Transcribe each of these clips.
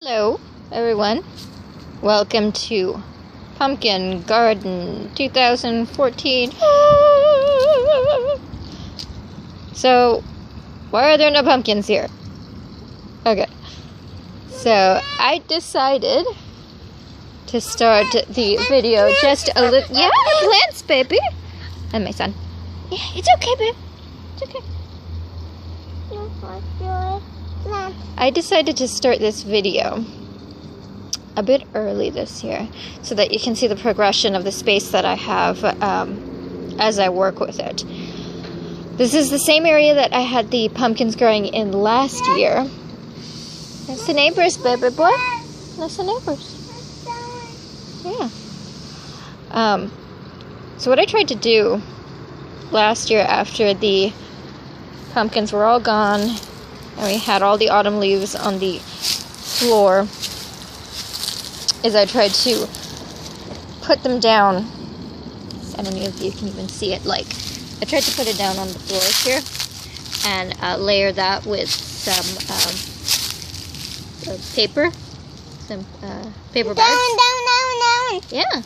Hello, everyone. Welcome to Pumpkin Garden 2014. So, why are there no pumpkins here? Okay. So, I decided to start the video just a little. Yeah, plants, baby. And my son. Yeah, it's okay, babe. It's okay. I decided to start this video a bit early this year so that you can see the progression of the space that I have as I work with it. This is the same area that I had the pumpkins growing in last year. That's the neighbors, baby boy. That's the neighbors. Yeah. So what I tried to do last year after the pumpkins were all gone and we had all the autumn leaves on the floor is I tried to put them down. I don't know if you can even see it. I tried to put it down on the floor here and layer that with some paper, some paper bags. Down. Yeah.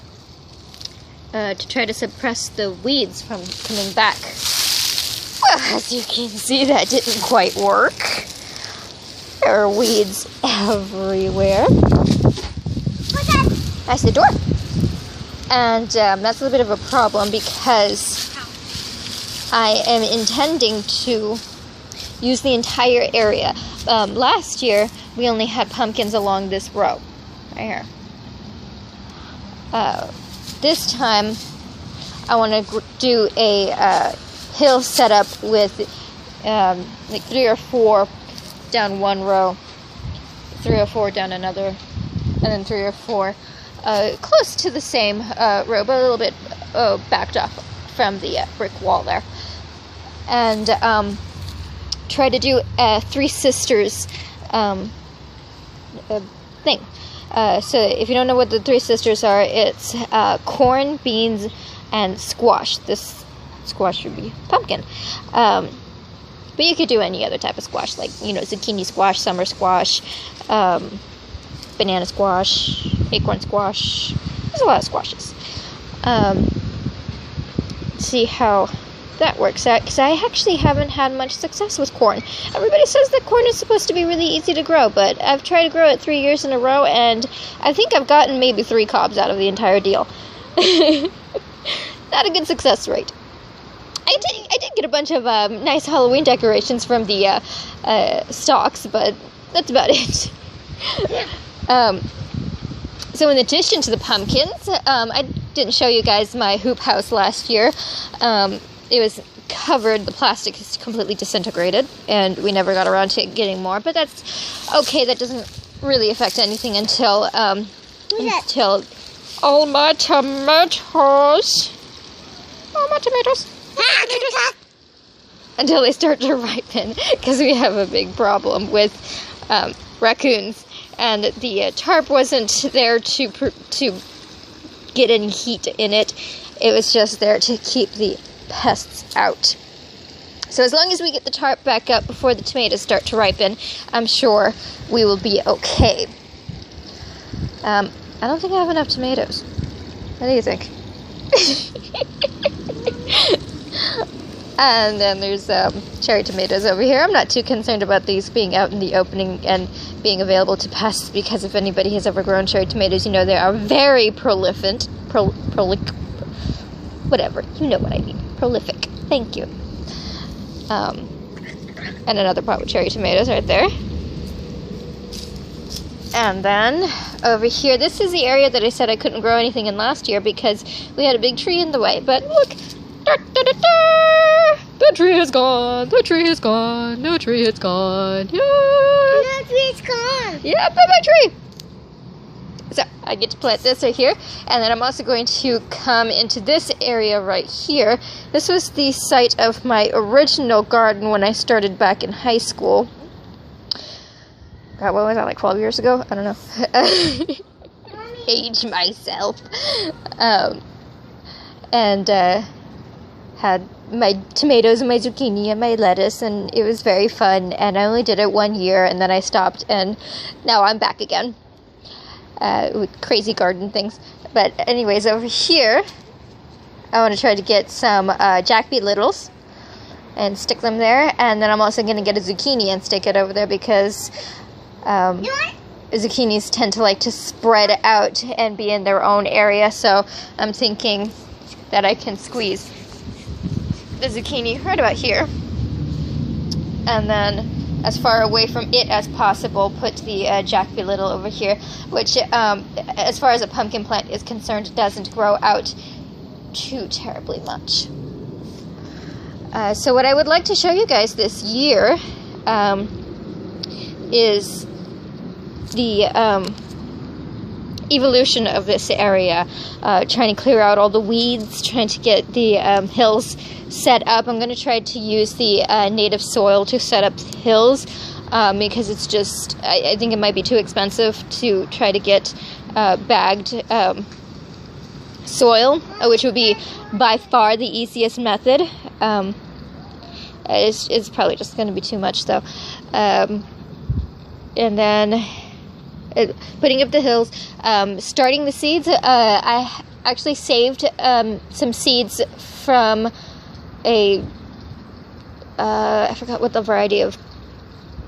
To try to suppress the weeds from coming back. Well, as you can see, that didn't quite work. There are weeds everywhere. That's the door. And that's a little bit of a problem because I am intending to use the entire area. Last year, we only had pumpkins along this row. Right here. This time, I want to do a hill setup with 3 or 4 down one row, 3 or 4 down another, and then 3 or 4 close to the same row, but a little bit backed up from the brick wall there. And try to do a Three Sisters thing. So if you don't know what the Three Sisters are, it's corn, beans, and squash. This squash would be pumpkin. But you could do any other type of squash, like, zucchini squash, summer squash, banana squash, acorn squash. There's a lot of squashes. See how that works out, because I actually haven't had much success with corn. Everybody says that corn is supposed to be really easy to grow, but I've tried to grow it 3 years in a row, and I think I've gotten maybe 3 cobs out of the entire deal. Not a good success rate. I did get a bunch of nice Halloween decorations from the stalks, but that's about it. So in addition to the pumpkins, I didn't show you guys my hoop house last year. It was covered, the plastic is completely disintegrated, and we never got around to getting more, but that's okay. That doesn't really affect anything until all my tomatoes, until they start to ripen, because we have a big problem with raccoons, and the tarp wasn't there to get any heat in it. It was just there to keep the pests out. So as long as we get the tarp back up before the tomatoes start to ripen, I'm sure we will be okay. I don't think I have enough tomatoes. What do you think? And then there's cherry tomatoes over here. I'm not too concerned about these being out in the opening and being available to pests, because if anybody has ever grown cherry tomatoes, you know they are very prolific. Whatever, you know what I mean. Prolific. Thank you. And another pot with cherry tomatoes right there. And then over here, this is the area that I said I couldn't grow anything in last year because we had a big tree in the way. But look, the tree is gone. The tree is gone. The tree is gone. Yeah. The tree is gone. Yeah, bye-bye tree. So I get to plant this right here, and then I'm also going to come into this area right here. This was the site of my original garden when I started back in high school. God, what was that, like 12 years ago? I don't know. Age myself. And had my tomatoes and my zucchini and my lettuce, and it was very fun. And I only did it 1 year, and then I stopped, and now I'm back again with crazy garden things. But anyways, over here, I want to try to get some Jack B. Littles and stick them there, and then I'm also going to get a zucchini and stick it over there because zucchinis tend to like to spread out and be in their own area, so I'm thinking that I can squeeze the zucchini right about here, and then as far away from it as possible put the Jack B. Little over here, which as far as a pumpkin plant is concerned doesn't grow out too terribly much. So what I would like to show you guys this year is the evolution of this area, trying to clear out all the weeds, trying to get the hills set up. I'm going to try to use the native soil to set up hills because it's just, I think it might be too expensive to try to get bagged soil, which would be by far the easiest method. It's probably just going to be too much though. And then putting up the hills, starting the seeds. I actually saved some seeds from a I forgot what the variety of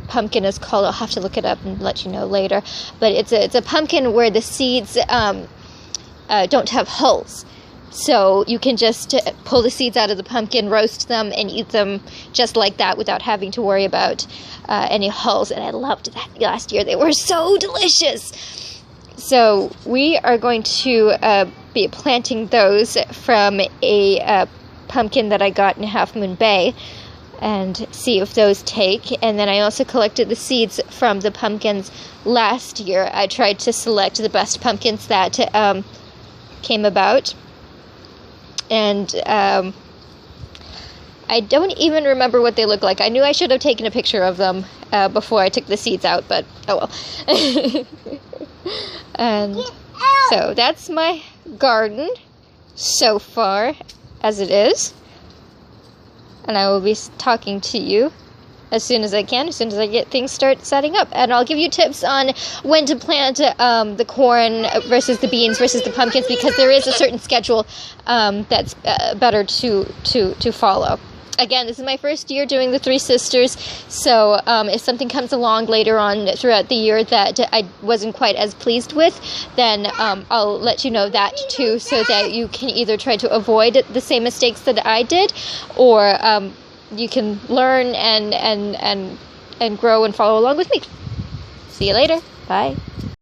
pumpkin is called. I'll have to look it up and let you know later. But it's a pumpkin where the seeds don't have hulls. So you can just pull the seeds out of the pumpkin, roast them, and eat them just like that without having to worry about any hulls. And I loved that last year. They were so delicious. So we are going to be planting those from a pumpkin that I got in Half Moon Bay and see if those take. And then I also collected the seeds from the pumpkins last year. I tried to select the best pumpkins that came about. And I don't even remember what they look like. I knew I should have taken a picture of them before I took the seeds out, but oh well. And so that's my garden so far as it is. And I will be talking to you as soon as I can, as soon as I get things start setting up. And I'll give you tips on when to plant the corn versus the beans versus the pumpkins, because there is a certain schedule that's better to follow. Again, this is my first year doing the Three Sisters, so if something comes along later on throughout the year that I wasn't quite as pleased with, then I'll let you know that too, so that you can either try to avoid the same mistakes that I did, or you can learn and grow and follow along with me. See you later. Bye.